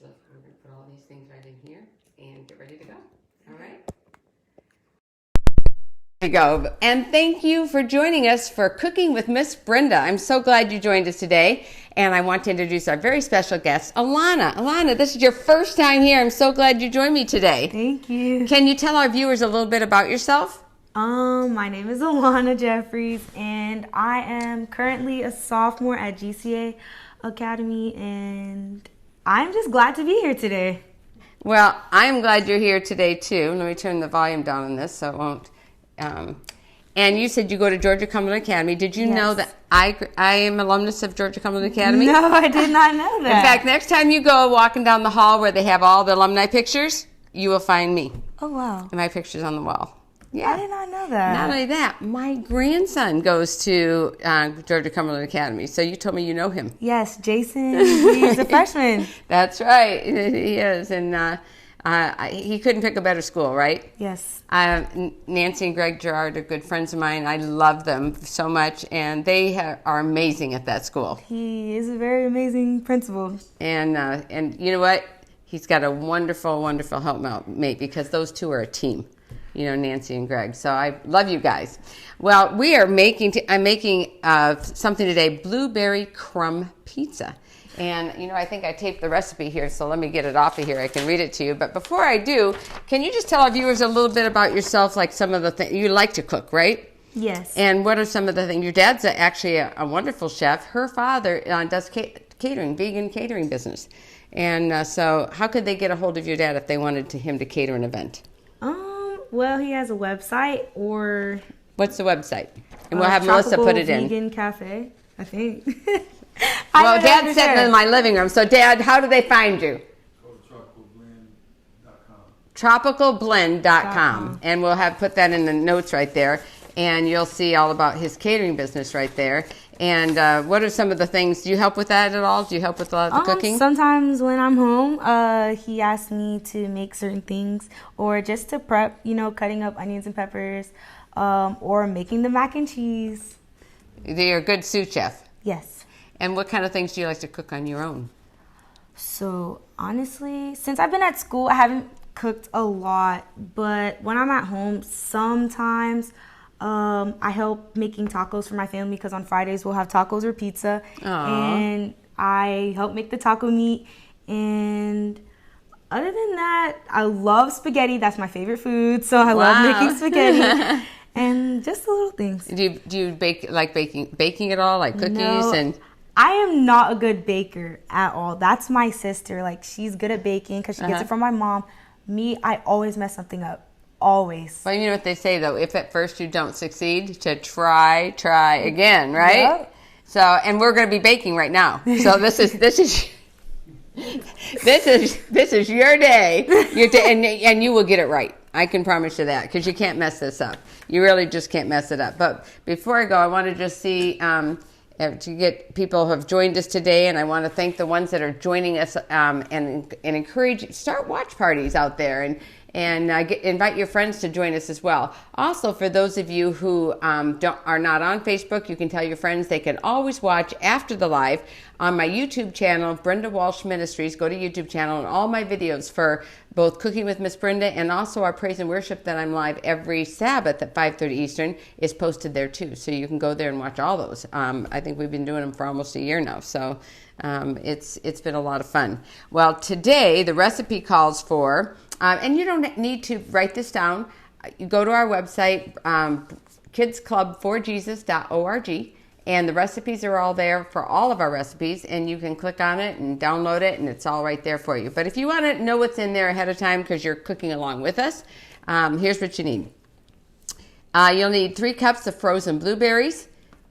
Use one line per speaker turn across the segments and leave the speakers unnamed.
I'm going to put all these things right in here and get ready to go. All right. There you go. And thank you for joining us for Cooking with Miss Brenda. I'm so glad you joined us today. And I want to introduce our very special guest, Alana. Alana, this is your first time here. I'm so glad you joined me today.
Thank you.
Can you tell our viewers a little bit about yourself?
My name is Alana Jeffries, and I am currently a sophomore at GCA Academy, and I'm just glad to be here today.
Well, I'm glad you're here today, too. Let me turn the volume down on this so it won't... and you said you go to Georgia Cumberland Academy. Did you know that I am alumnus of Georgia Cumberland Academy?
No, I did not know that.
In fact, next time you go walking down the hall where they have all the alumni pictures, you will find me.
Oh, wow.
And my picture's on the wall. Yeah.
I did not know that.
Not only that, my grandson goes to Georgia Cumberland Academy. So you told me you know him.
Yes, Jason. He's a freshman.
That's right. He is. And he couldn't pick a better school, right?
Yes.
Nancy and Greg Gerard are good friends of mine. I love them so much, and they are amazing at that school.
He is a very amazing principal.
And you know what? He's got a wonderful, wonderful helpmate because those two are a team. You know, Nancy and Greg. So I love you guys. Well, I'm making something today, blueberry crumb pizza. And, you know, I think I taped the recipe here, so let me get it off of here. I can read it to you. But before I do, can you just tell our viewers a little bit about yourself, like some of the things you like to cook, right?
Yes.
And what are some of the things? Your dad's actually a wonderful chef. Her father does catering, vegan catering business. And so how could they get a hold of your dad if they wanted him to cater an event?
Well, he has a website or...
What's the website? And we'll have Melissa put it in.
Vegan Cafe, I think.
Well, Dad's sitting in my living room. So, Dad, how do they find you?
Go to tropicalblend.com.
Tropicalblend.com. And we'll put that in the notes right there. And you'll see all about his catering business right there. And what are some of the things? Do you help with that at all? Do you help with a lot of the cooking?
Sometimes when I'm home, he asks me to make certain things or just to prep, cutting up onions and peppers or making the mac and cheese.
You're a good sous chef.
Yes.
And what kind of things do you like to cook on your own?
So honestly, since I've been at school, I haven't cooked a lot. But when I'm at home, sometimes... I help making tacos for my family because on Fridays we'll have tacos or pizza.
Aww.
And I help make the taco meat. And other than that, I love spaghetti. That's my favorite food. So I love making spaghetti. And just the little things.
Do you baking at all, like cookies?
No,
and
I am not a good baker at all. That's my sister. Like, she's good at baking because she gets it from my mom. Me, I always mess something up. Always.
Well, you know what they say, though. If at first you don't succeed, to try again, right?
Yep.
So, and we're going to be baking right now. So this is your day. And you will get it right. I can promise you that because you can't mess this up. You really just can't mess it up. But before I go, I want to just see to get people who have joined us today, and I want to thank the ones that are joining us and encourage start watch parties out there and invite your friends to join us as well. Also, for those of you who are not on Facebook, you can tell your friends they can always watch after the live on my YouTube channel, Brenda Walsh Ministries. Go to YouTube channel and all my videos for both Cooking with Miss Brenda and also our praise and worship that I'm live every Sabbath at 5:30 Eastern is posted there too. So you can go there and watch all those. I think we've been doing them for almost a year now. So it's been a lot of fun. Well, today the recipe calls for... and you don't need to write this down. You go to our website, kidsclub4jesus.org, and the recipes are all there for all of our recipes, and you can click on it and download it, and it's all right there for you. But if you want to know what's in there ahead of time because you're cooking along with us, here's what you need. You'll need 3 cups of frozen blueberries,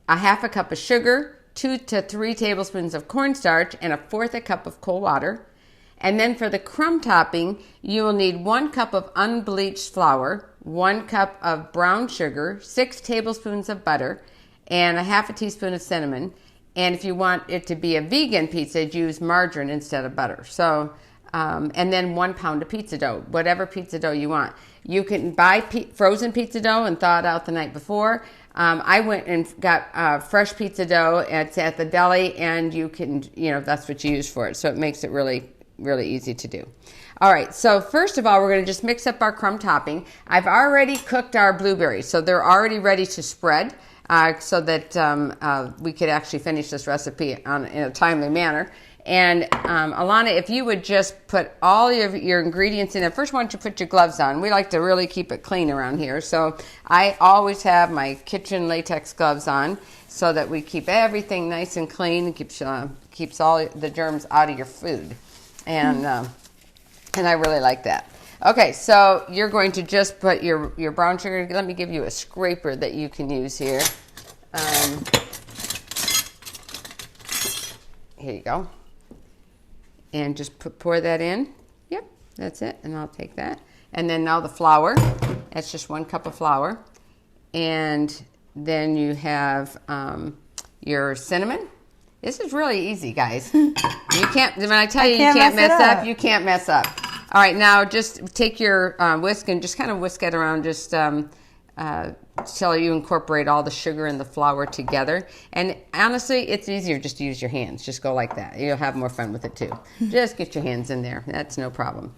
a half a cup of sugar, 2 to 3 tablespoons of cornstarch, and 1/4 cup of cold water. And then for the crumb topping, you will need 1 cup of unbleached flour, 1 cup of brown sugar, 6 tablespoons of butter, and 1/2 teaspoon of cinnamon. And if you want it to be a vegan pizza, use margarine instead of butter. So, and then 1 pound of pizza dough, whatever pizza dough you want. You can buy frozen pizza dough and thaw it out the night before. I went and got fresh pizza dough. It's at the deli, and you can, that's what you use for it. So it makes it really really easy to do. All right, so first of all, we're going to just mix up our crumb topping. I've already cooked our blueberries, so they're already ready to spread so that we could actually finish this recipe in a timely manner. And Alana, if you would just put all your ingredients in it. First, why don't you put your gloves on? We like to really keep it clean around here. So I always have my kitchen latex gloves on so that we keep everything nice and clean and keeps all the germs out of your food. And I really like that. Okay, so you're going to just put your brown sugar. Let me give you a scraper that you can use here. Here you go. And just pour that in. Yep, that's it. And I'll take that. And then now the flour. That's just 1 cup of flour. And then you have your cinnamon. This is really easy, guys. You can't, when I tell you can't mess up, you can't mess up. All right, now just take your whisk and just kind of whisk it around just till you incorporate all the sugar and the flour together. And honestly, it's easier just to use your hands. Just go like that. You'll have more fun with it too. Just get your hands in there. That's no problem.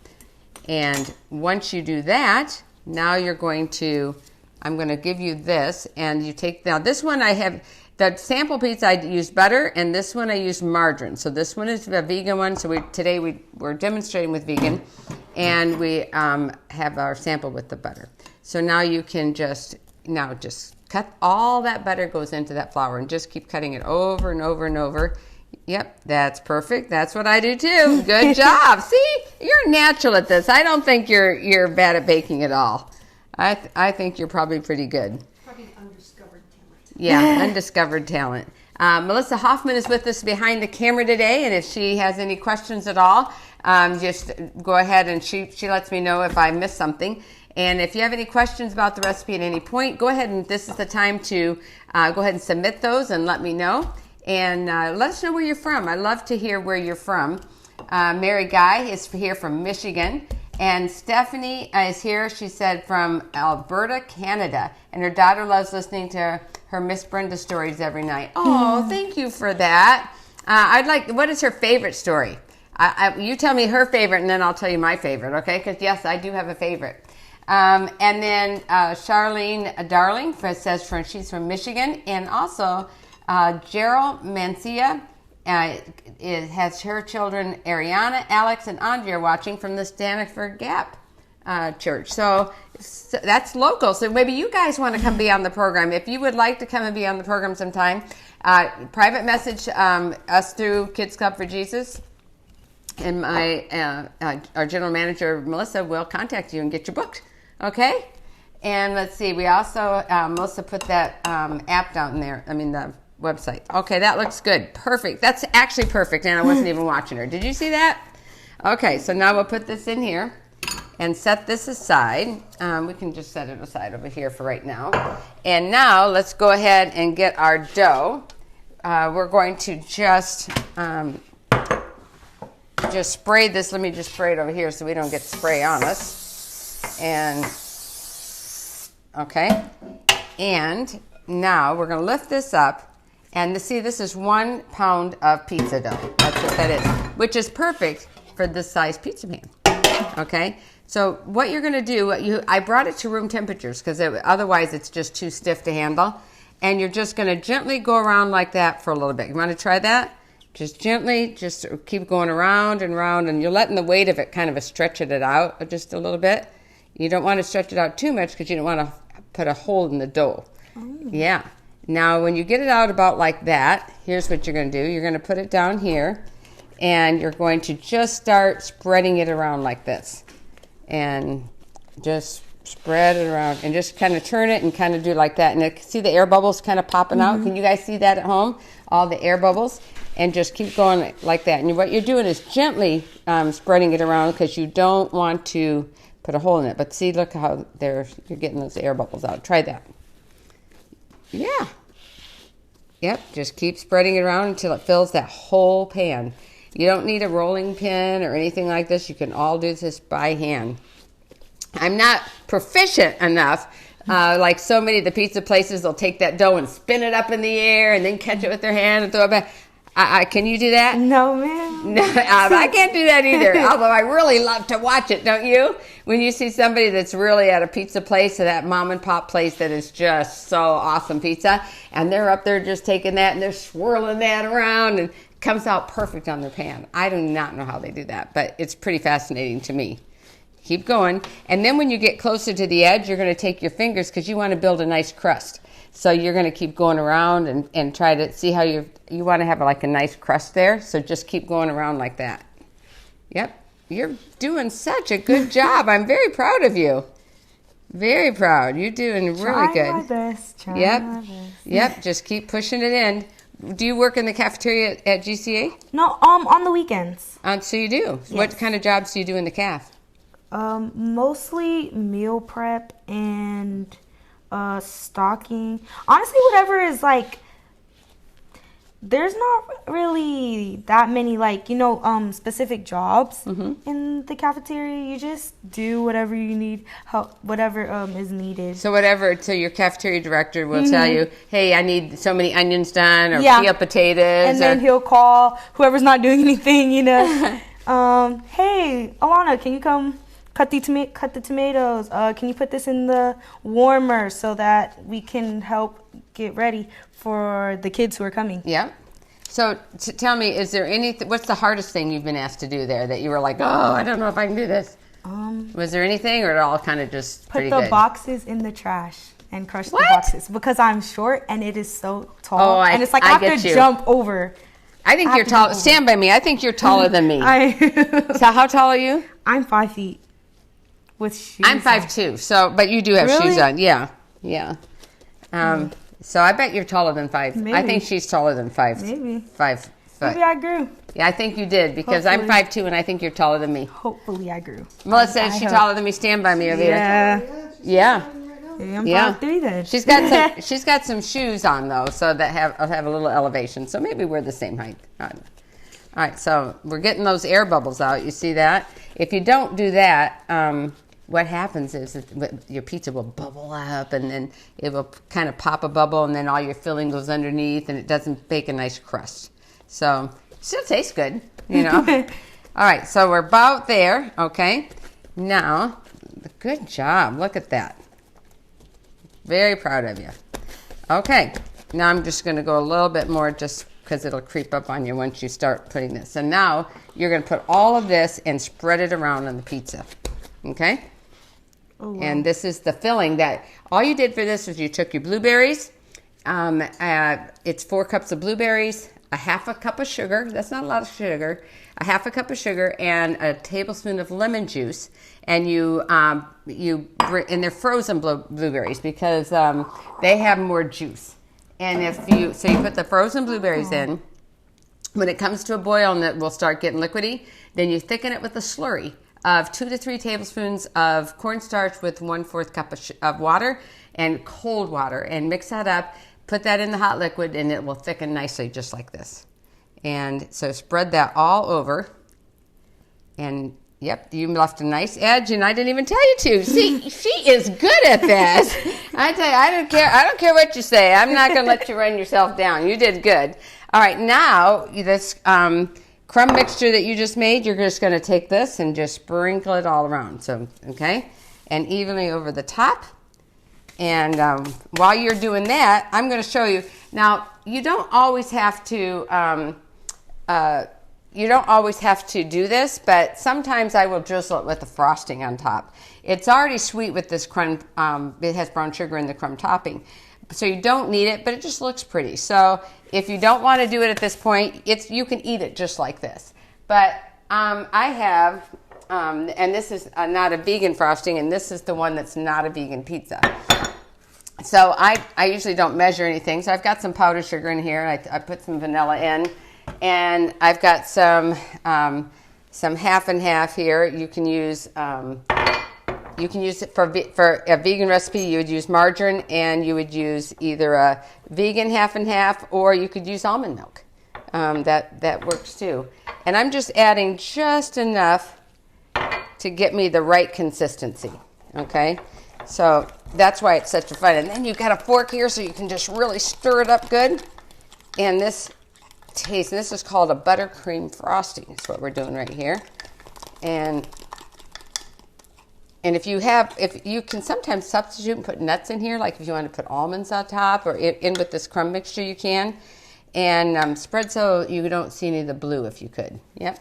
And once you do that, now you're going to, I'm going to give you this. And you take, now this one I have, the sample pizza I used butter, and this one I used margarine. So this one is a vegan one. So today we're demonstrating with vegan, and we have our sample with the butter. So now you can just cut all that butter goes into that flour, and just keep cutting it over and over and over. Yep, that's perfect. That's what I do too. Good job. See, you're natural at this. I don't think you're bad at baking at all. I think you're probably pretty good. Yeah, undiscovered talent. Melissa Hoffman is with us behind the camera today, and if she has any questions at all, just go ahead and she lets me know if I missed something. And if you have any questions about the recipe at any point, go ahead and this is the time to go ahead and submit those and let me know. And let us know where you're from. I love to hear where you're from. Mary Guy is here from Michigan. And Stephanie is here, she said, from Alberta, Canada. And her daughter loves listening to her Miss Brenda stories every night. Oh, thank you for that. What is her favorite story? You tell me her favorite, and then I'll tell you my favorite, okay? Because, yes, I do have a favorite. And then Charlene Darling says she's from Michigan. And also, Gerald Mancia has her children, Ariana, Alex, and Andrea watching from the Stanford Gap Church. So that's local. So maybe you guys want to come be on the program. If you would like to come and be on the program sometime, private message us through Kids Club for Jesus. And our general manager, Melissa, will contact you and get you booked. Okay? And let's see. We also, Melissa put that app down there. The website. Okay, that looks good. Perfect. That's actually perfect, and I wasn't even watching her. Did you see that? Okay, so now we'll put this in here and set this aside. We can just set it aside over here for right now. And now let's go ahead and get our dough. We're going to just spray this. Let me just spray it over here so we don't get spray on us. And okay. And now we're going to lift this up. And see, this is 1 pound of pizza dough. That's what that is, which is perfect for this size pizza pan. Okay? So what you're going to do, I brought it to room temperatures because otherwise it's just too stiff to handle. And you're just going to gently go around like that for a little bit. You want to try that? Just gently, just keep going around and around. And you're letting the weight of it kind of stretch it out just a little bit. You don't want to stretch it out too much because you don't want to put a hole in the dough. Oh. Yeah. Now, when you get it out about like that, here's what you're going to do. You're going to put it down here, and you're going to just start spreading it around like this. And just spread it around and just kind of turn it and kind of do like that. And see the air bubbles kind of popping out? Can you guys see that at home? All the air bubbles? And just keep going like that. And what you're doing is gently spreading it around because you don't want to put a hole in it. But see, look how you're getting those air bubbles out. Try that. Yeah. Yep, just keep spreading it around until it fills that whole pan. You don't need a rolling pin or anything like this. You can all do this by hand. I'm not proficient enough. Like so many of the pizza places, they'll take that dough and spin it up in the air and then catch it with their hand and throw it back. Can you do that?
No, ma'am.
No, I can't do that either. Although I really love to watch it, don't you? When you see somebody that's really at a pizza place or that mom and pop place that is just so awesome pizza, and they're up there just taking that and they're swirling that around and it comes out perfect on their pan. I do not know how they do that, but it's pretty fascinating to me. Keep going. And then when you get closer to the edge, you're going to take your fingers because you want to build a nice crust. So you're going to keep going around and try to see how you want to have like a nice crust there. So just keep going around like that. Yep. You're doing such a good job. I'm very proud of you. Very proud. You're doing really good.
Trying my best.
Yep. Just keep pushing it in. Do you work in the cafeteria at GCA?
No, on the weekends.
So you do.
Yes.
What kind of jobs do you do in the caf?
Mostly meal prep and stocking. Honestly, whatever is like. There's not really that many specific jobs in the cafeteria. You just do whatever you need, whatever is needed.
So your cafeteria director will tell you, hey, I need so many onions done or peel potatoes.
And then he'll call whoever's not doing anything, hey, Alana, can you come cut the tomatoes? Can you put this in the warmer so that we can help get ready for the kids who are coming?
Yeah. So tell me, is there what's the hardest thing you've been asked to do there that you were like, oh, I don't know if I can do this? Was there anything or it all kind of just pretty good?
Put the boxes in the trash and crush the boxes because I'm short and it is so tall. And it's like I have to jump over.
I think you're tall. Stand by me. I think you're taller than me. So how tall are you?
I'm 5 feet with shoes.
I'm 5'2". So, but you do have shoes on. Yeah. So I bet you're taller than 5.
Maybe.
I think she's taller than 5.
Maybe
5 foot.
Maybe I grew.
Yeah, I think you did because
Hopefully.
I'm 5'2" and I think you're taller than me.
Hopefully I grew.
Melissa, is she taller than me? Stand by me over here. Yeah.
I'm 5'3" then.
She's got some shoes on though, so that have a little elevation. So maybe we're the same height. All right, so we're getting those air bubbles out. You see that? If you don't do that, what happens is your pizza will bubble up, and then it will kind of pop a bubble, and then all your filling goes underneath, and it doesn't bake a nice crust. So it still tastes good, All right, so we're about there. Okay, now good job. Look at that. Very proud of you. Okay, now I'm just going to go a little bit more just because it'll creep up on you once you start putting this. And now you're going to put all of this and spread it around on the pizza. Okay? Oh, wow. And this is the filling that all you did for this was you took your blueberries. It's 4 cups of blueberries, a half a cup of sugar. That's not a lot of sugar. A half a cup of sugar and a tablespoon of lemon juice. And and they're frozen blueberries because they have more juice. And you put the frozen blueberries in. When it comes to a boil and it will start getting liquidy, then you thicken it with a slurry of 2 to 3 tablespoons of cornstarch with 1/4 cup of water and cold water, and mix that up. Put that in the hot liquid, and it will thicken nicely, just like this. And so spread that all over. And yep, you left a nice edge, and I didn't even tell you to. See, she is good at that. I tell you, I don't care what you say. I'm not going to let you run yourself down. You did good. All right, now this crumb mixture that you just made, you're just going to take this and just sprinkle it all around. So, okay, and evenly over the top. And while you're doing that, I'm going to show you. Now, you don't always have to. You don't always have to do this, but sometimes I will drizzle it with the frosting on top. It's already sweet with this crumb. It has brown sugar in the crumb topping. So you don't need it, but it just looks pretty. So if you don't want to do it at this point, you can eat it just like this. But I have, and this is not a vegan frosting, and this is the one that's not a vegan pizza. So I usually don't measure anything. So I've got some powdered sugar in here. I put some vanilla in. And I've got some half and half here. You can use it for a vegan recipe. You would use margarine, and you would use either a vegan half and half, or you could use almond milk. That works too. And I'm just adding just enough to get me the right consistency. Okay, so that's why it's such a fun. And then you've got a fork here, so you can just really stir it up good. And this taste. And this is called a buttercream frosting. That's what we're doing right here. And if you can sometimes substitute and put nuts in here, like if you want to put almonds on top or in with this crumb mixture, you can. And spread so you don't see any of the blue if you could. Yep.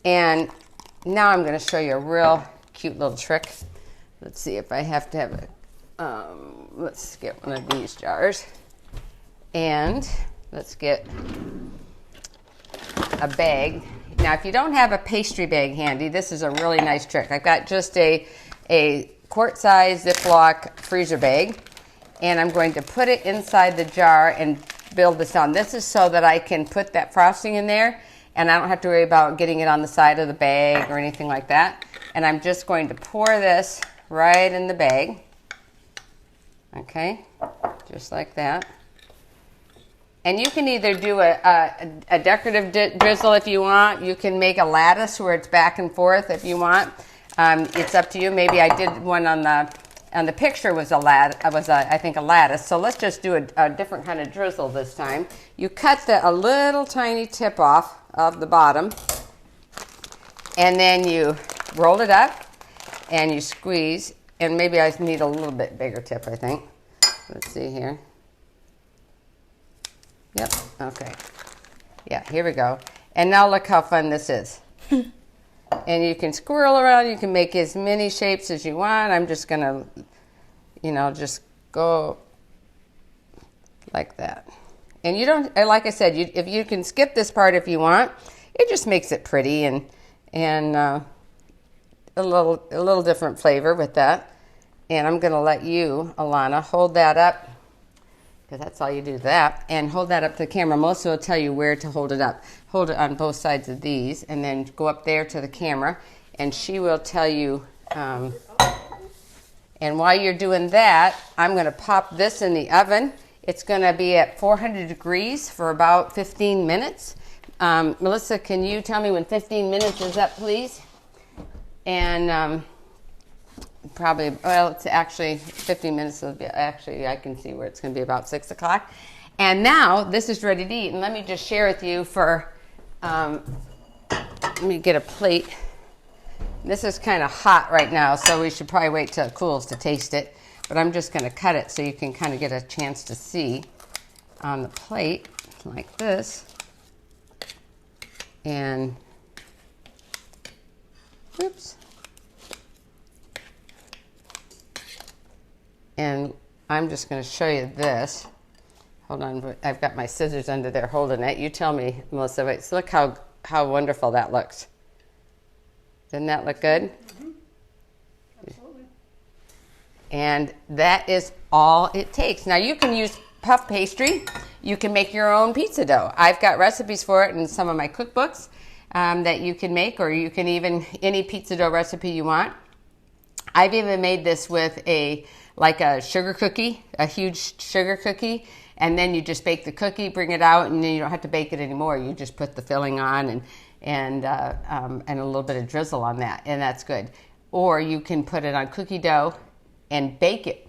And now I'm going to show you a real cute little trick. Let's see if I have to have it. Let's get one of these jars. And let's get a bag. Now, if you don't have a pastry bag handy, this is a really nice trick. I've got just a quart-size Ziploc freezer bag, and I'm going to put it inside the jar and build this on. This is so that I can put that frosting in there, and I don't have to worry about getting it on the side of the bag or anything like that. And I'm just going to pour this right in the bag. Okay, just like that. And you can either do a decorative drizzle if you want. You can make a lattice where it's back and forth if you want. It's up to you. Maybe I did one on the picture was I think a lattice. So let's just do a different kind of drizzle this time. You cut a little tiny tip off of the bottom, and then you roll it up and you squeeze. And maybe I need a little bit bigger tip, I think. Let's see here. Yep, okay. Yeah, here we go. And now look how fun this is. And you can swirl around. You can make as many shapes as you want. I'm just going to, just go like that. And you don't, like I said, if you can skip this part if you want, it just makes it pretty and a little different flavor with that. And I'm going to let you, Alana, hold that up, because that's all you do, that, and hold that up to the camera. Melissa will tell you where to hold it up. Hold it on both sides of these, and then go up there to the camera, and she will tell you. And while you're doing that, I'm going to pop this in the oven. It's going to be at 400 degrees for about 15 minutes. Melissa, can you tell me when 15 minutes is up, please? And it's actually 15 minutes. Actually, I can see where it's going to be about 6 o'clock. And now this is ready to eat. And let me just share with you let me get a plate. This is kind of hot right now, so we should probably wait till it cools to taste it. But I'm just going to cut it so you can kind of get a chance to see on the plate like this. And, oops. And I'm just going to show you this. Hold on, I've got my scissors under there holding it. You tell me, Melissa. Wait, so look how wonderful that looks. Doesn't that look good? Mm-hmm. Absolutely. And that is all it takes. Now you can use puff pastry. You can make your own pizza dough. I've got recipes for it in some of my cookbooks that you can make, or you can any pizza dough recipe you want. I've even made this with like a sugar cookie, a huge sugar cookie, and then you just bake the cookie, bring it out, and then you don't have to bake it anymore. You just put the filling on and a little bit of drizzle on that, and that's good. Or you can put it on cookie dough and bake it,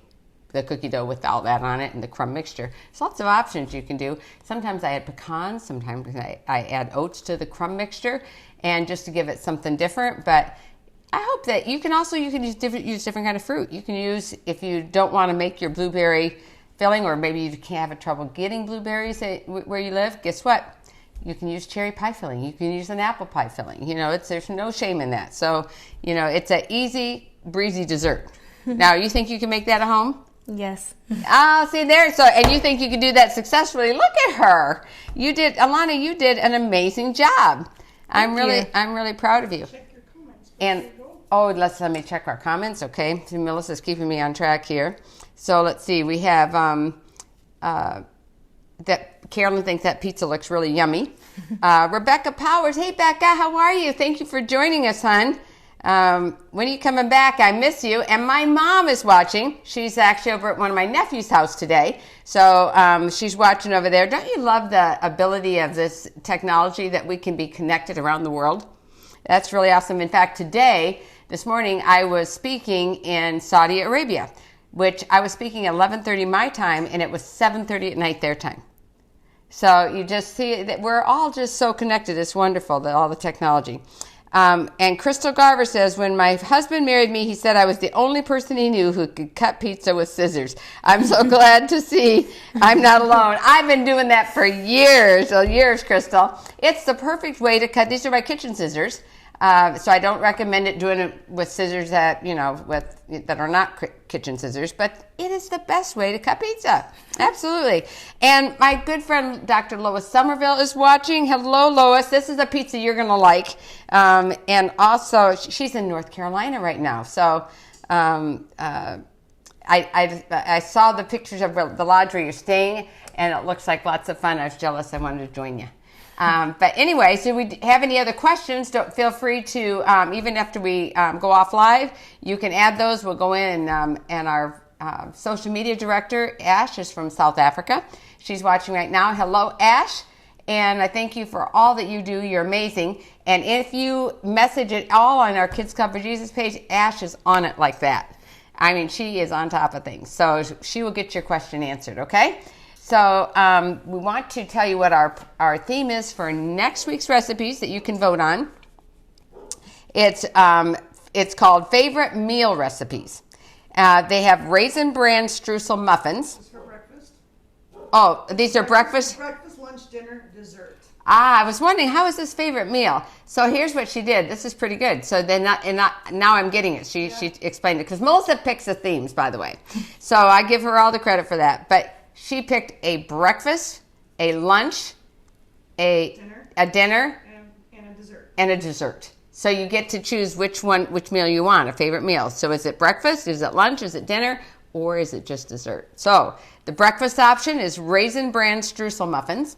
the cookie dough with all that on it and the crumb mixture. There's lots of options you can do. Sometimes I add pecans, sometimes I add oats to the crumb mixture, and just to give it something different. But I hope that you can use different kind of fruit. You can use, if you don't want to make your blueberry filling, or maybe you can't have trouble getting blueberries where you live, guess what? You can use cherry pie filling. You can use an apple pie filling. There's no shame in that. So, it's an easy, breezy dessert. Now, you think you can make that at home?
Yes.
Oh, see there. So, and you think you can do that successfully? Look at her. Alana, you did an amazing job. I'm really proud of you.
Check your comments.
And let me check our comments. Okay, so Melissa's keeping me on track here. So let's see. We have that Carolyn thinks that pizza looks really yummy. Rebecca Powers. Hey, Becca, how are you? Thank you for joining us, hon. When are you coming back? I miss you. And my mom is watching. She's actually over at one of my nephew's house today. So she's watching over there. Don't you love the ability of this technology that we can be connected around the world? That's really awesome. In fact, this morning, I was speaking in Saudi Arabia, which I was speaking at 11:30 my time, and it was 7:30 at night their time. So you just see that we're all just so connected. It's wonderful, all the technology. And Crystal Garver says, when my husband married me, he said I was the only person he knew who could cut pizza with scissors. I'm so glad to see I'm not alone. I've been doing that for years, Crystal. It's the perfect way to cut. These are my kitchen scissors. So I don't recommend doing it with scissors that are not kitchen scissors, but it is the best way to cut pizza. Absolutely. And my good friend Dr. Lois Somerville is watching. Hello, Lois. This is a pizza you're going to like. And also, she's in North Carolina right now. So I saw the pictures of the lodge where you're staying, and it looks like lots of fun. I was jealous. I wanted to join you. But anyway, so we have any other questions, don't feel free to, even after we go off live, you can add those. We'll go in and our social media director, Ash, is from South Africa. She's watching right now. Hello, Ash. And I thank you for all that you do. You're amazing. And if you message it all on our Kids Club for Jesus page, Ash is on it like that. I mean, she is on top of things. So she will get your question answered, okay? So we want to tell you what our theme is for next week's recipes that you can vote on. It's called Favorite Meal Recipes. They have Raisin Bran Streusel Muffins.
This is for breakfast.
Oh, these are breakfast?
Breakfast, lunch, dinner, dessert.
I was wondering, how is this favorite meal? So here's what she did. This is pretty good. So then, now I'm getting it. She explained it. Because Melissa picks the themes, by the way. So I give her all the credit for that. But she picked a breakfast, a lunch, a dinner, and a dessert. So you get to choose which meal you want, a favorite meal. So is it breakfast, is it lunch, is it dinner, or is it just dessert? So the breakfast option is Raisin Bran Streusel Muffins.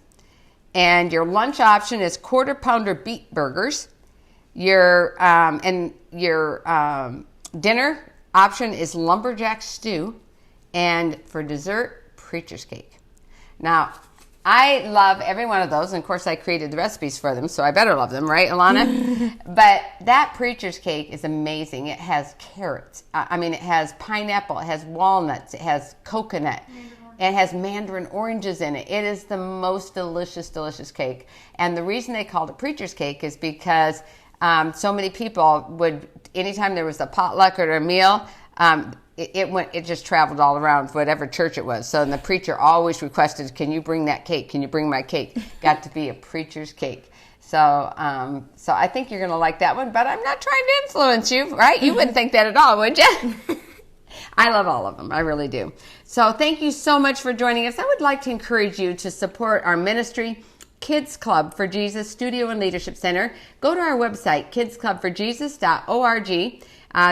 And your lunch option is Quarter Pounder Beet Burgers. Your dinner option is Lumberjack Stew. And for dessert, Preacher's Cake. Now, I love every one of those, and of course I created the recipes for them, so I better love them, right, Alana? But that Preacher's Cake is amazing. It has carrots. It has pineapple, it has walnuts, it has coconut, it has mandarin oranges in it. It is the most delicious, delicious cake. And the reason they called it Preacher's Cake is because so many people would, anytime there was a potluck or a meal, it just traveled all around whatever church it was. So the preacher always requested, can you bring that cake? Can you bring my cake? Got to be a preacher's cake. So I think you're going to like that one, but I'm not trying to influence you, right? You wouldn't think that at all, would you? I love all of them. I really do. So thank you so much for joining us. I would like to encourage you to support our ministry, Kids Club for Jesus Studio and Leadership Center. Go to our website, kidsclubforjesus.org.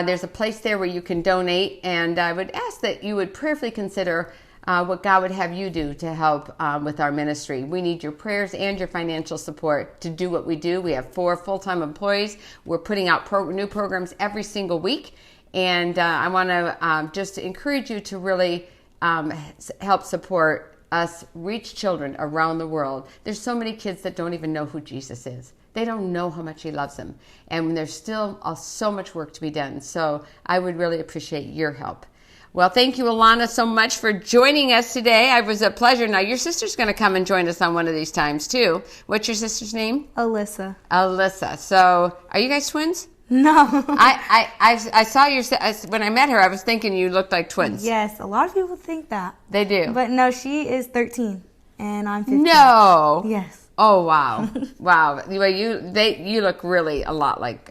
There's a place there where you can donate, and I would ask that you would prayerfully consider what God would have you do to help with our ministry. We need your prayers and your financial support to do what we do. We have 4 full-time employees. We're putting out new programs every single week, and I want to just encourage you to really help support us reach children around the world. There's so many kids that don't even know who Jesus is. They don't know how much he loves them. And there's still so much work to be done. So I would really appreciate your help. Well, thank you, Alana, so much for joining us today. It was a pleasure. Now, your sister's going to come and join us on one of these times, too. What's your sister's name?
Alyssa.
Alyssa. So are you guys twins?
No.
I saw your, when I met her, I was thinking you looked like twins.
Yes, a lot of people think that.
They do.
But no, she is 13 and I'm 15.
No.
Yes.
Oh, wow. Wow. Well, you look really a lot like,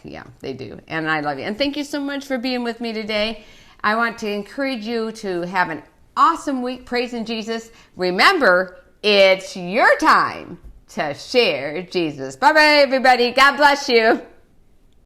yeah, they do. And I love you. And thank you so much for being with me today. I want to encourage you to have an awesome week praising Jesus. Remember, it's your time to share Jesus. Bye-bye, everybody. God bless you.